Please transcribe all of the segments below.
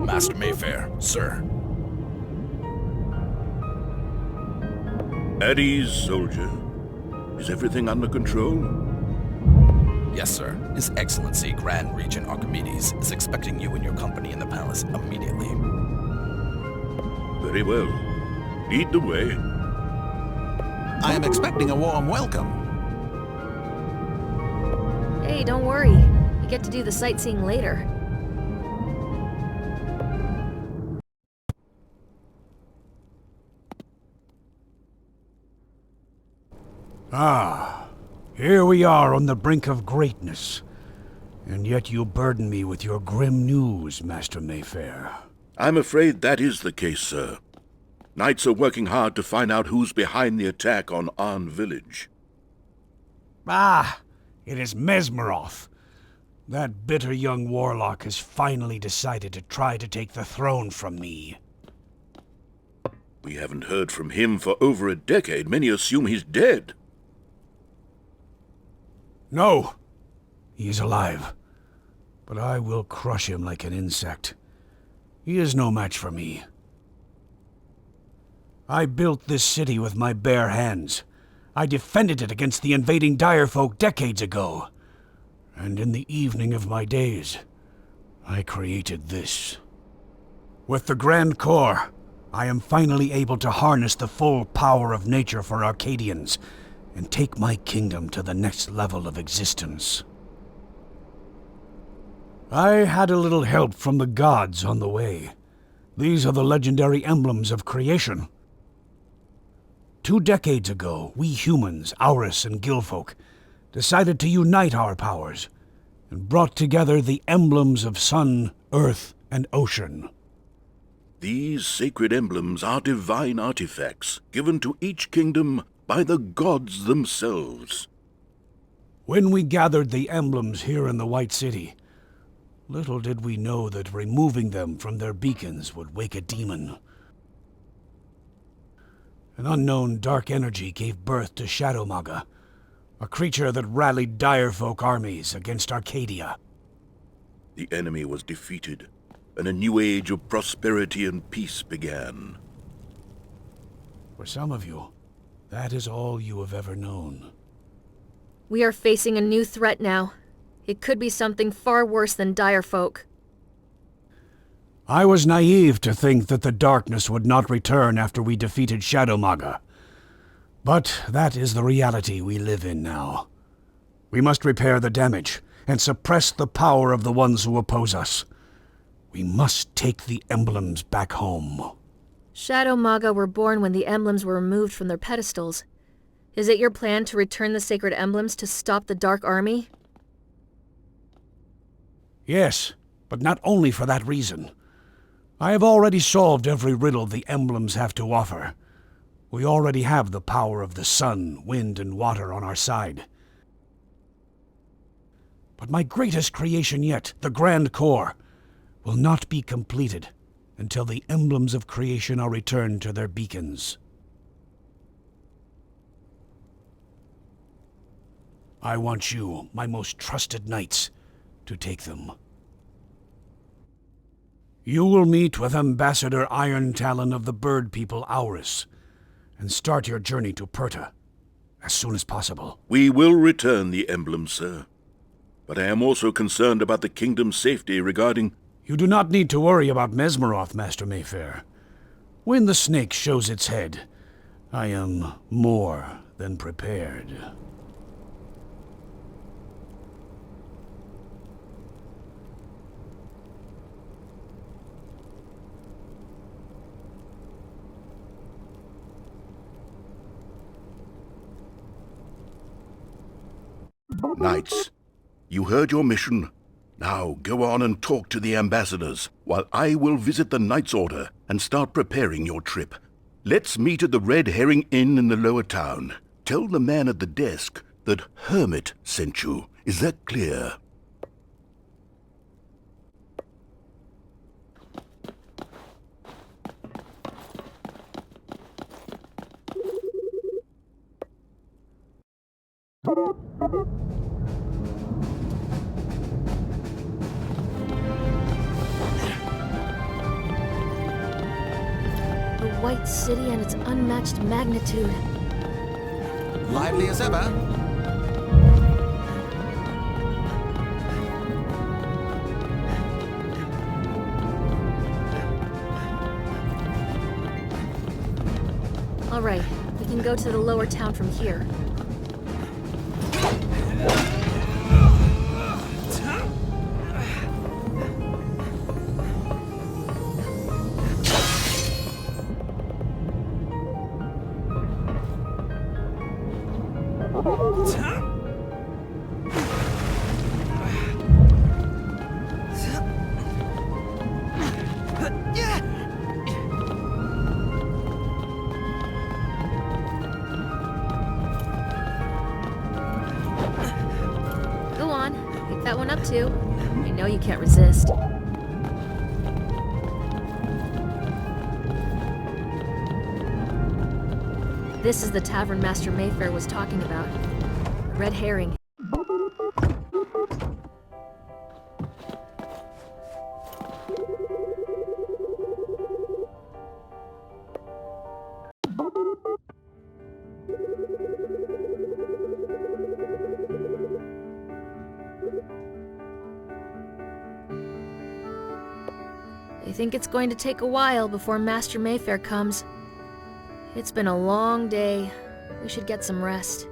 Master Mayfair, sir. At ease, soldier. Is everything under control? Yes, sir. His Excellency Grand Regent Archimedes is expecting you and your company in the palace immediately. Very well. Lead the way. I am expecting a warm welcome. Hey, don't worry. You get to do the sightseeing later. Ah, here we are on the brink of greatness. And yet you burden me with your grim news, Master Mayfair. I'm afraid that is the case, sir. Knights are working hard to find out who's behind the attack on Arn Village. Ah, it is Mesmeroth. That bitter young warlock has finally decided to try to take the throne from me. We haven't heard from him for over a decade. Many assume he's dead. No, he is alive. But I will crush him like an insect. He is no match for me. I built this city with my bare hands. I defended it against the invading Direfolk decades ago. And in the evening of my days, I created this. With the Grand Core, I am finally able to harness the full power of nature for Arcadians, and take my kingdom to the next level of existence. I had a little help from the gods on the way. These are the legendary emblems of creation. 2 decades ago, we humans, Owrus and Gillfolk, decided to unite our powers, and brought together the emblems of sun, earth, and ocean. These sacred emblems are divine artifacts given to each kingdom by the gods themselves. When we gathered the emblems here in the White City, little did we know that removing them from their beacons would wake a demon. An unknown dark energy gave birth to Shadowmaga, a creature that rallied Direfolk armies against Arcadia. The enemy was defeated, and a new age of prosperity and peace began. For some of you, that is all you have ever known. We are facing a new threat now. It could be something far worse than Direfolk. I was naive to think that the darkness would not return after we defeated Shadowmaga. But that is the reality we live in now. We must repair the damage and suppress the power of the ones who oppose us. We must take the emblems back home. Shadowmaga were born when the emblems were removed from their pedestals. Is it your plan to return the sacred emblems to stop the Dark Army? Yes, but not only for that reason. I have already solved every riddle the emblems have to offer. We already have the power of the sun, wind, and water on our side. But my greatest creation yet, the Grand Core, will not be completed until the emblems of creation are returned to their beacons. I want you, my most trusted knights, to take them. You will meet with Ambassador Irontalon of the bird people Owrus, and start your journey to Pirta as soon as possible. We will return the emblems, sir. But I am also concerned about the kingdom's safety regarding... You do not need to worry about Mesmeroth, Master Mayfair. When the snake shows its head, I am more than prepared. Knights, you heard your mission. Now go on and talk to the ambassadors, while I will visit the Knights' Order and start preparing your trip. Let's meet at the Red Herring Inn in the lower town. Tell the man at the desk that Hermit sent you. Is that clear? white city and its unmatched magnitude. Lively as ever. All right, we can go to the lower town from here. Go on, pick that one up too. I know you can't resist. This is the tavern Master Mayfair was talking about. Red herring. I think it's going to take a while before Master Mayfair comes. It's been a long day. We should get some rest.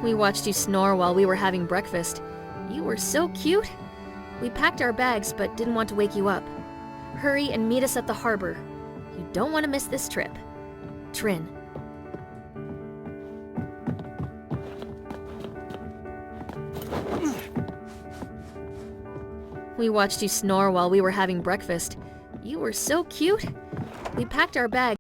We watched you snore while we were having breakfast. You were so cute. We packed our bags but didn't want to wake you up. Hurry and meet us at the harbor. You don't want to miss this trip. Trin. We watched you snore while we were having breakfast. You were so cute. We packed our bags.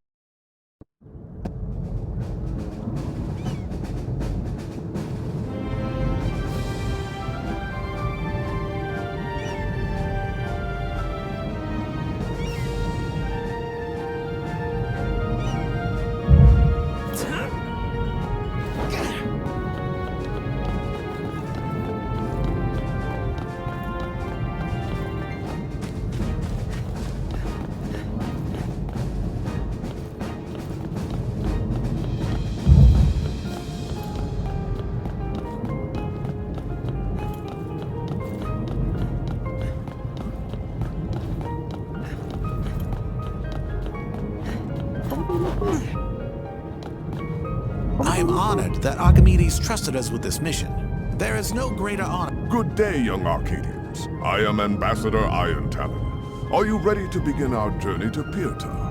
I am honored that Archimedes trusted us with this mission. There is no greater honor. Good day, young Arcadians. I am Ambassador Irontalon. Are you ready to begin our journey to Pirta?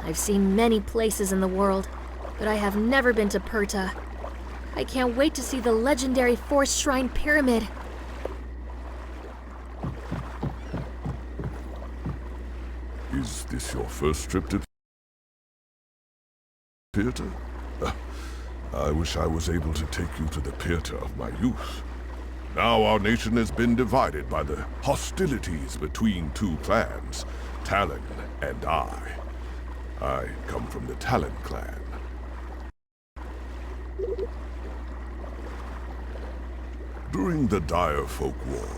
I've seen many places in the world, but I have never been to Pirta. I can't wait to see the legendary Force Shrine Pyramid. Is this your first trip to Pirta? I wish I was able to take you to the Pirta of my youth. Now our nation has been divided by the hostilities between two clans, Talon and I. I come from the Talon clan. During the Gillfolk War,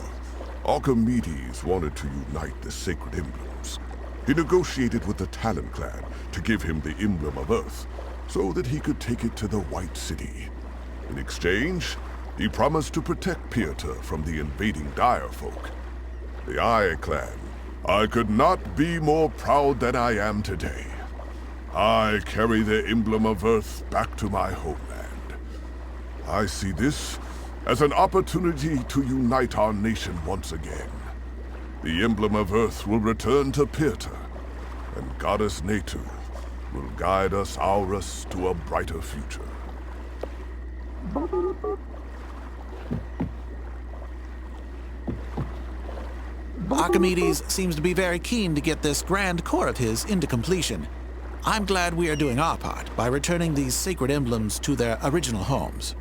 Archimedes wanted to unite the sacred emblems. He negotiated with the Talon clan to give him the Emblem of Earth, so that he could take it to the White City. In exchange, he promised to protect Pirta from the invading Direfolk. The Eye Clan. I could not be more proud than I am today. I carry the Emblem of Earth back to my homeland. I see this as an opportunity to unite our nation once again. The Emblem of Earth will return to Pirta, and Goddess Natu will guide us Owrus to a brighter future. Archimedes seems to be very keen to get this grand core of his into completion. I'm glad we are doing our part by returning these sacred emblems to their original homes.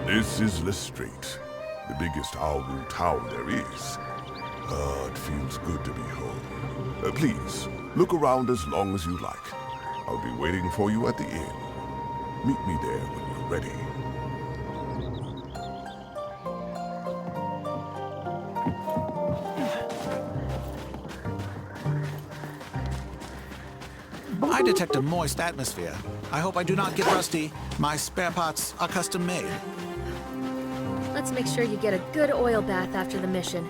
This is Lestrade, the biggest OWRU town there is. It feels good to be home. Please, look around as long as you like. I'll be waiting for you at the inn. Meet me there when you're ready. I detect a moist atmosphere. I hope I do not get rusty. My spare parts are custom made. Let's make sure you get a good oil bath after the mission.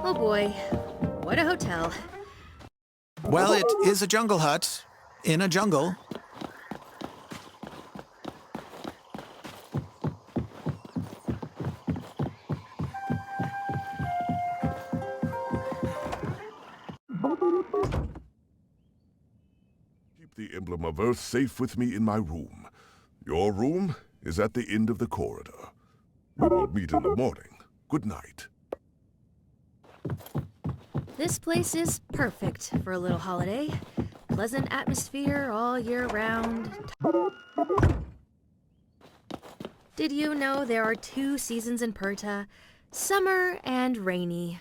Oh boy, what a hotel. Well, it is a jungle hut in a jungle. Keep the Emblem of Earth safe with me in my room. Your room is at the end of the corridor. We will meet in the morning. Good night. This place is perfect for a little holiday. Pleasant atmosphere all year round. Did you know there are 2 seasons in Pirta? Summer and rainy.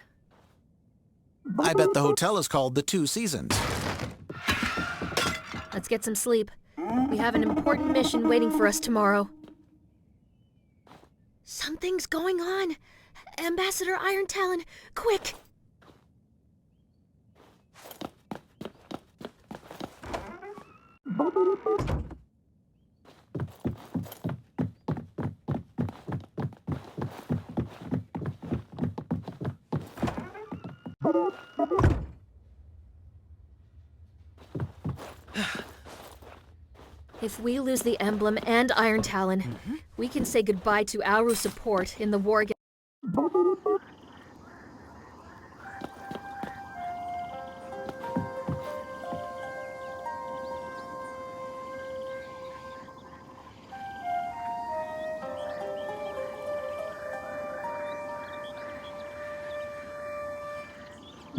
I bet the hotel is called the 2 Seasons. Let's get some sleep. We have an important mission waiting for us tomorrow. Something's going on. Ambassador Irontalon, quick! If we lose the Emblem and Irontalon, we can say goodbye to OWRU support in the war against...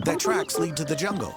Their tracks lead to the jungle.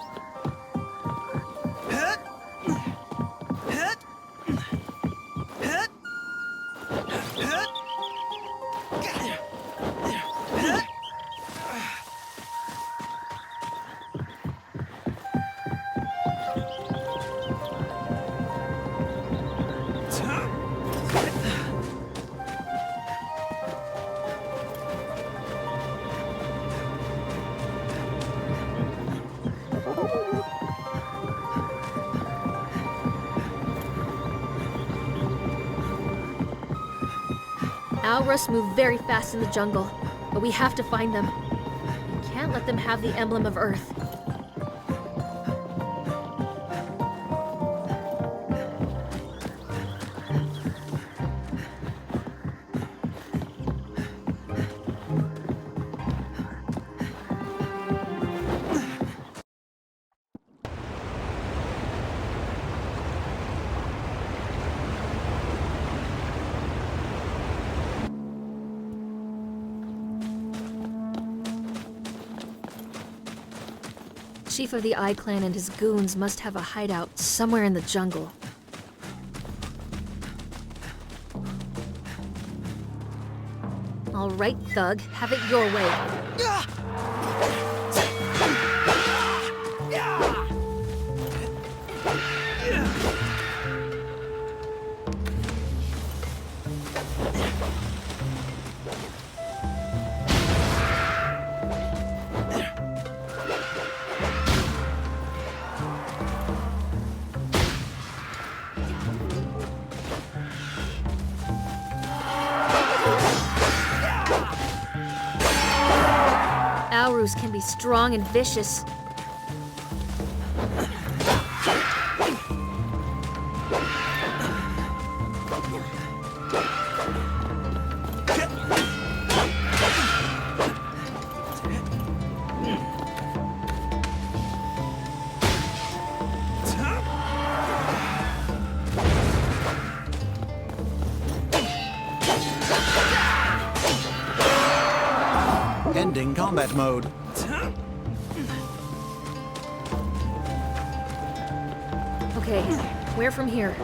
Owrus move very fast in the jungle, but we have to find them. We can't let them have the Emblem of Earth. Chief of the Eye Clan and his goons must have a hideout somewhere in the jungle. All right, Thug, have it your way. Owrus can be strong and vicious. Ending combat mode. Okay, where from here?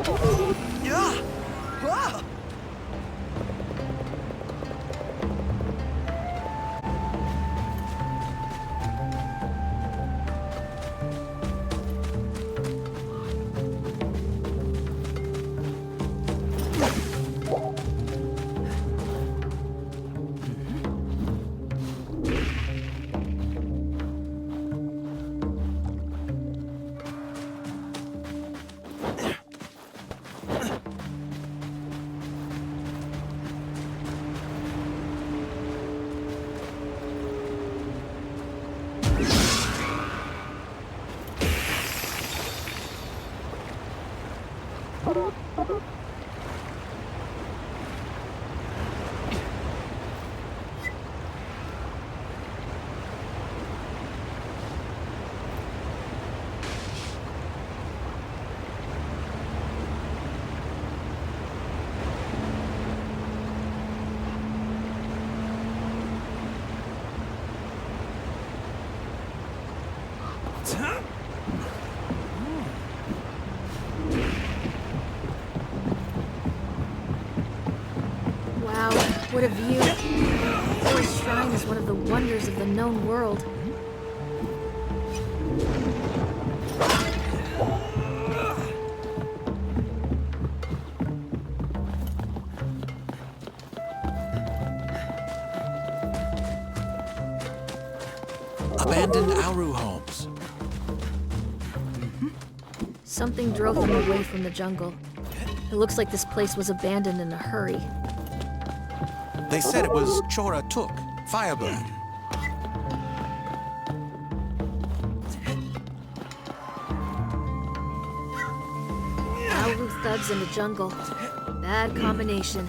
Wow, what a view. This shrine is one of the wonders of the known world. abandoned Owrru homes. Something drove them away from the jungle. It looks like this place was abandoned in a hurry. They said it was Chora Tuk, Firebird. Owrru thugs in the jungle. Bad combination.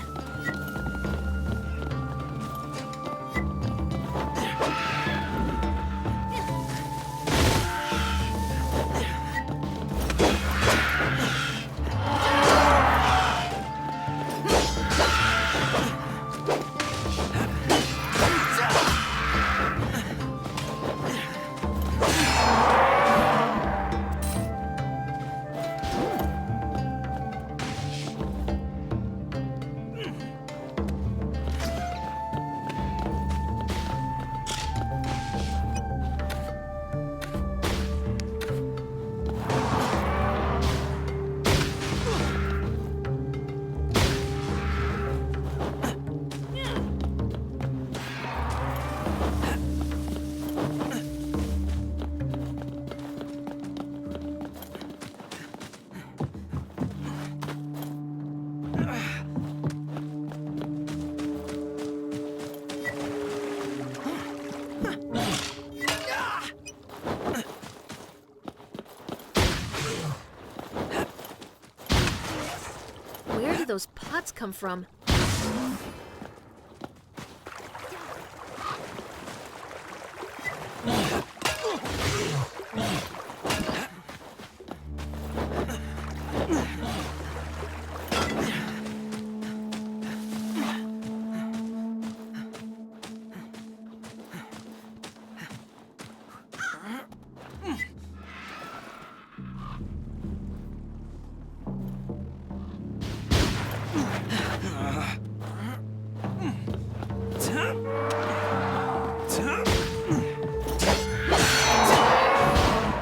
Where did those pots come from?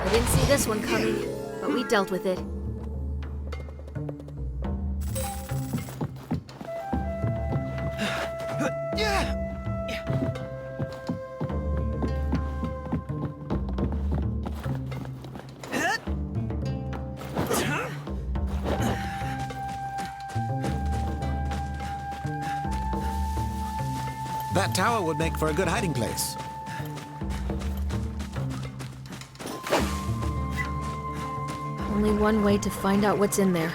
I didn't see this one coming, but we dealt with it. That tower would make for a good hiding place. Only one way to find out what's in there.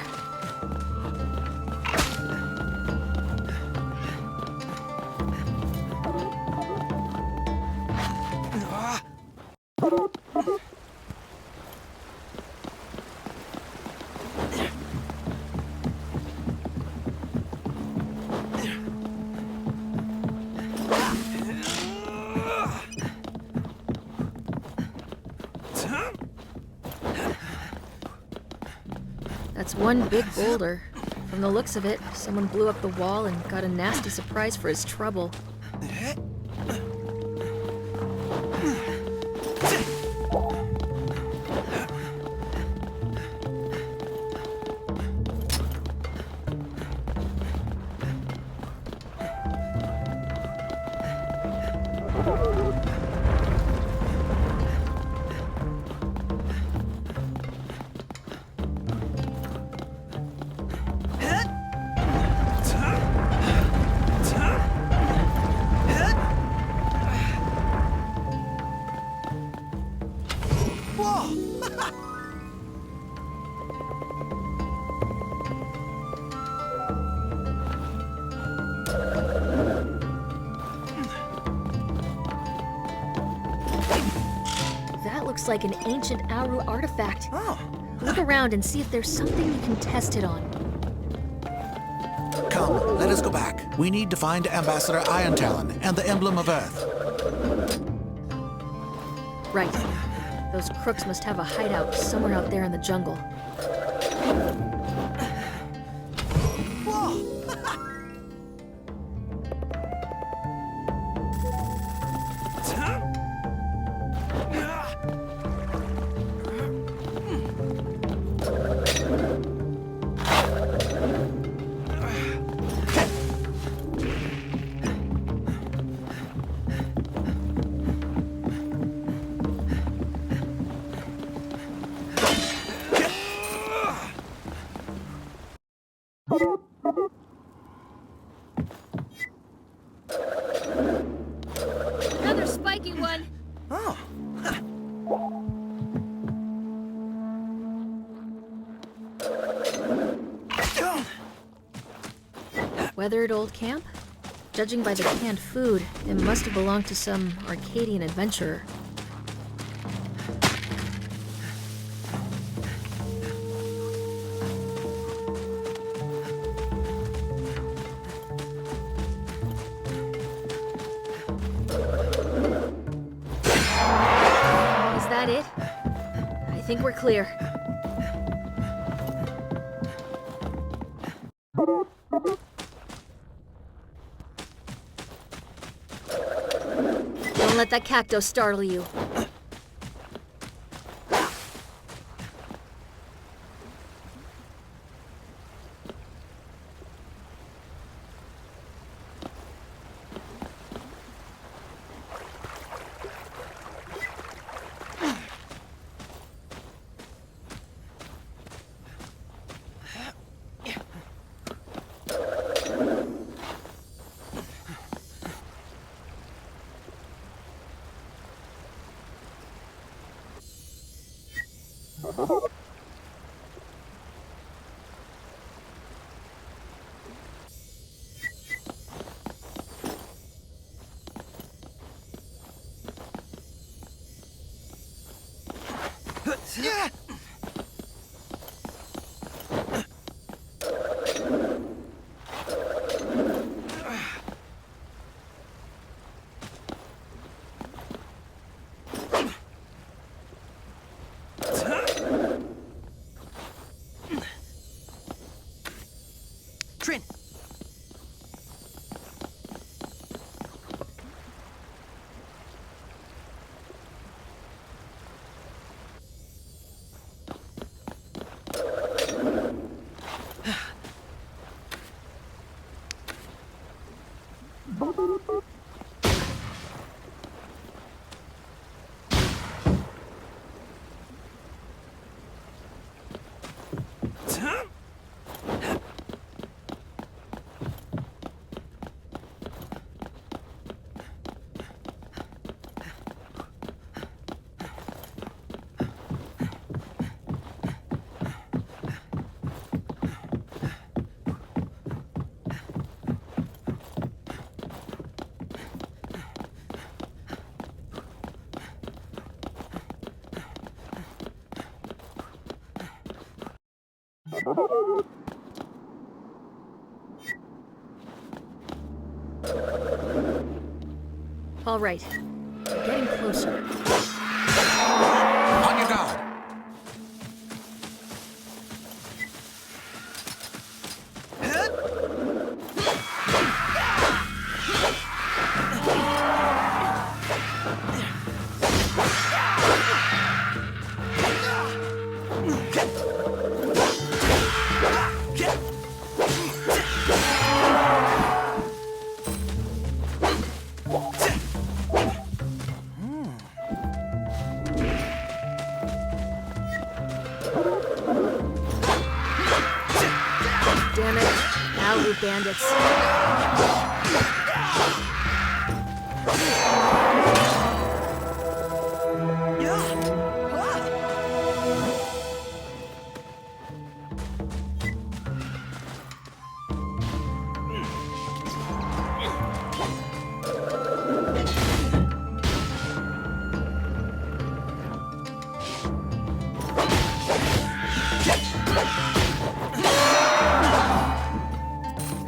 That's one big boulder. From the looks of it, someone blew up the wall and got a nasty surprise for his trouble. Looks like an ancient Owrru artifact. Oh. Look around and see if there's something you can test it on. Come, let us go back. We need to find Ambassador Irontalon and the Emblem of Earth. Right. Those crooks must have a hideout somewhere out there in the jungle. Another spiky one! Weathered old camp? Judging by the canned food, it must have belonged to some Arcadian adventurer. Is that it? I think we're clear. Don't let that cacto startle you. Trin! All right, we're getting closer. On your guard. Damn it, OWRU bandits.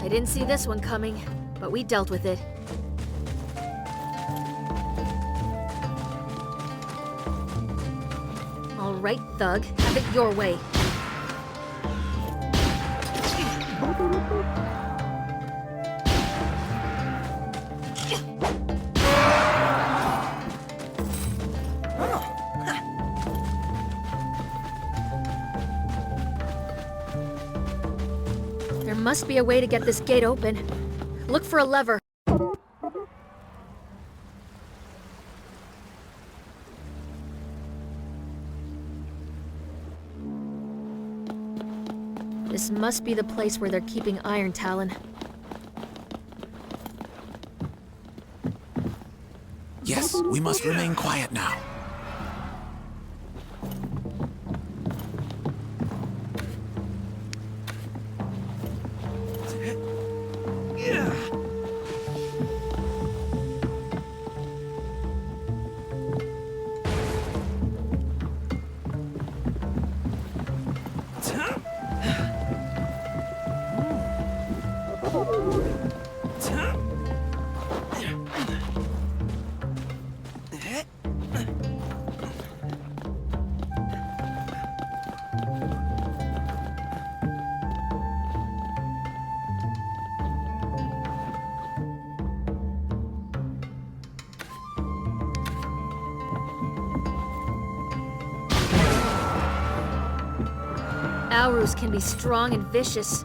I didn't see this one coming, but we dealt with it. All right, Thug, have it your way. There must be a way to get this gate open. Look for a lever. This must be the place where they're keeping Irontalon. Yes, we must remain quiet now. Owrus can be strong and vicious.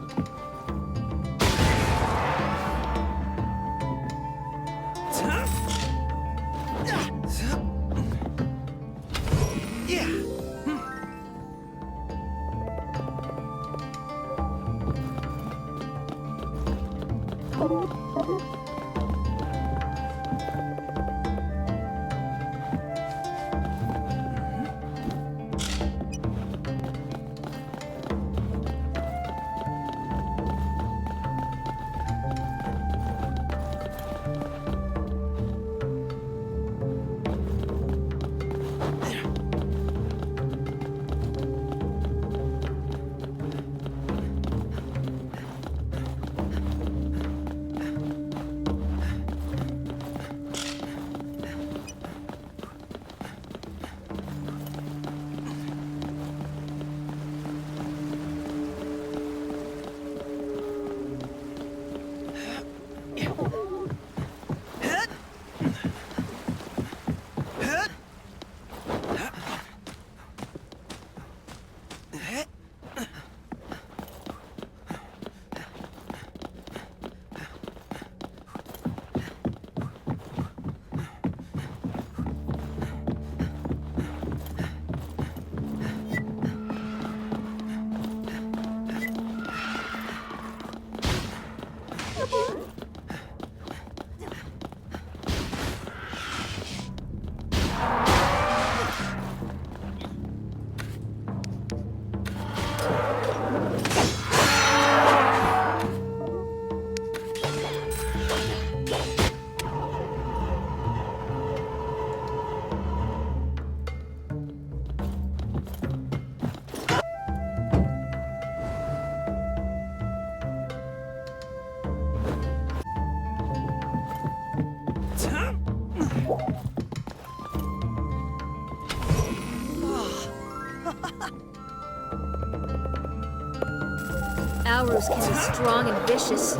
Owrus can be strong and vicious.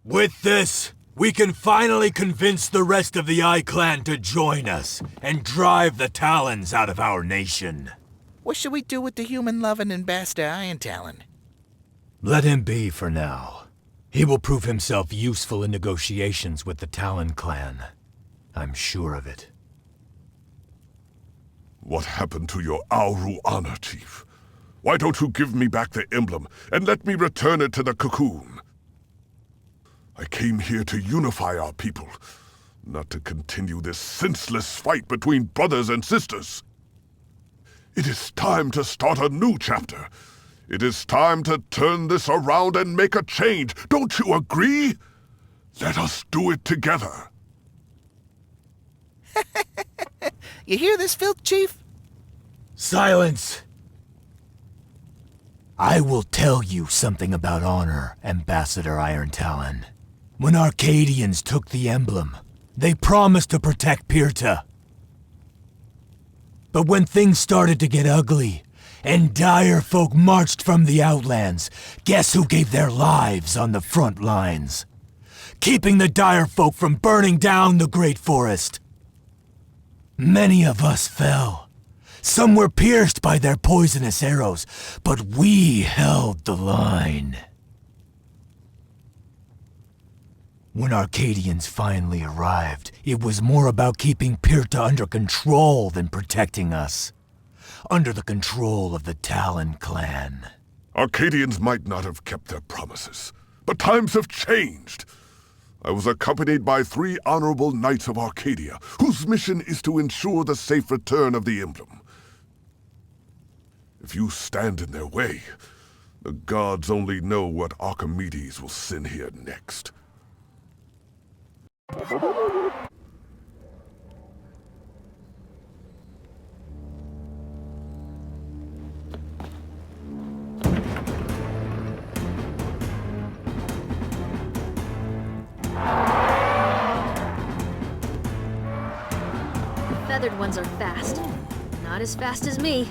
With this, we can finally convince the rest of the Eye Clan to join us and drive the Talons out of our nation. What should we do with the human-loving ambassador Irontalon? Let him be for now. He will prove himself useful in negotiations with the Talon clan. I'm sure of it. What happened to your OWRU honor, Chief? Why don't you give me back the emblem and let me return it to the cocoon? I came here to unify our people, not to continue this senseless fight between brothers and sisters. It is time to start a new chapter. It is time to turn this around and make a change. Don't you agree? Let us do it together. You hear this filth, Chief? Silence! I will tell you something about honor, Ambassador Irontalon. When Arcadians took the emblem, they promised to protect Pirta. But when things started to get ugly, and dire folk marched from the Outlands, guess who gave their lives on the front lines? Keeping the dire folk from burning down the Great Forest. Many of us fell, Some were pierced by their poisonous arrows, but we held the line. When Arcadians finally arrived, it was more about keeping Pirta under control than protecting us. Under the control of the Talon clan. Arcadians might not have kept their promises, but times have changed. I was accompanied by 3 honorable knights of Arcadia, whose mission is to ensure the safe return of the Emblem. If you stand in their way, the gods only know what Archimedes will send here next. Feathered ones are fast. Not as fast as me.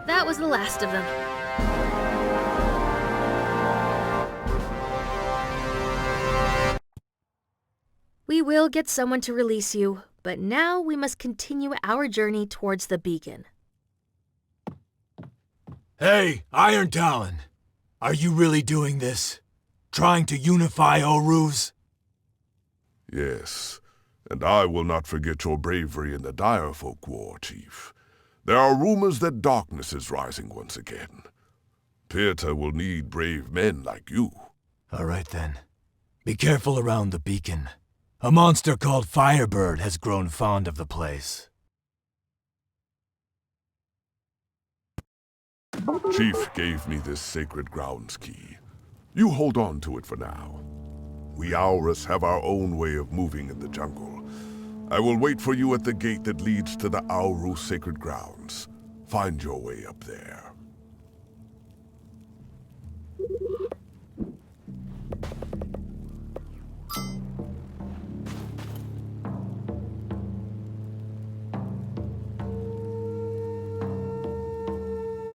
That was the last of them. We will get someone to release you, but now we must continue our journey towards the beacon. Hey, Irontalon! Are you really doing this? Trying to unify OWRUs? Yes, and I will not forget your bravery in the Gillfolk War, Chief. There are rumors that darkness is rising once again. Pirta will need brave men like you. All right then. Be careful around the beacon. A monster called Firebird has grown fond of the place. Chief gave me this sacred grounds key. You hold on to it for now. We Owrus have our own way of moving in the jungle. I will wait for you at the gate that leads to the OWRU sacred grounds. Find your way up there.